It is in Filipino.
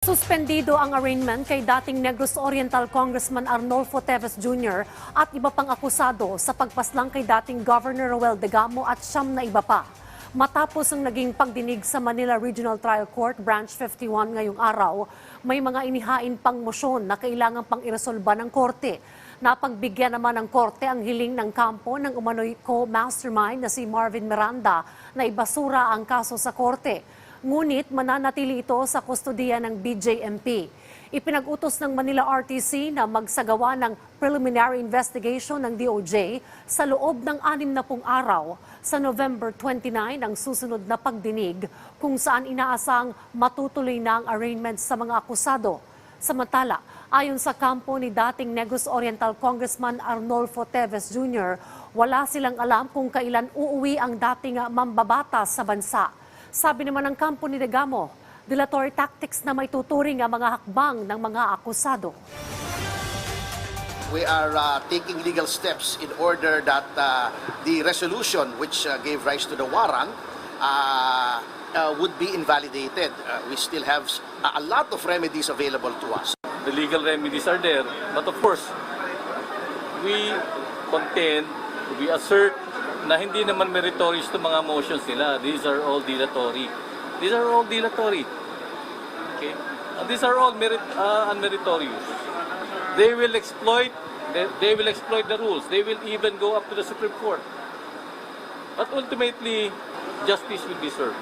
Suspendido ang arraignment kay dating Negros Oriental Congressman Arnolfo Teves Jr. at iba pang akusado sa pagpaslang kay dating Governor Roel Degamo at siyam na iba pa. Matapos ang naging pagdinig sa Manila Regional Trial Court Branch 51 ngayong araw, may mga inihain pang mosyon na kailangang pang iresolba ng korte. Napagbigyan naman ng korte ang hiling ng kampo ng umano'y co-mastermind na si Marvin Miranda na ibasura ang kaso sa korte. Ngunit mananatili ito sa kustodiya ng BJMP. Ipinag-utos ng Manila RTC na magsagawa ng preliminary investigation ng DOJ sa loob ng 60 araw. Sa November 29 ang susunod na pagdinig kung saan inaasang matutuloy na ang arraignment sa mga akusado. Samantala, ayon sa kampo ni dating Negros Oriental Congressman Arnolfo Teves Jr., wala silang alam kung kailan uuwi ang dating mambabatas sa bansa. Sabi naman ng kampo ni Degamo, dilatory tactics na may tuturing ang mga hakbang ng mga akusado. We are taking legal steps in order that the resolution which gave rise to the warrant would be invalidated. We still have a lot of remedies available to us. The legal remedies are there, but of course, we contend, we assert na hindi naman meritorious to mga motions nila. These are all dilatory. These are all dilatory. Okay? And these are all unmeritorious. They will exploit the rules. They will even go up to the Supreme Court. But ultimately, justice will be served.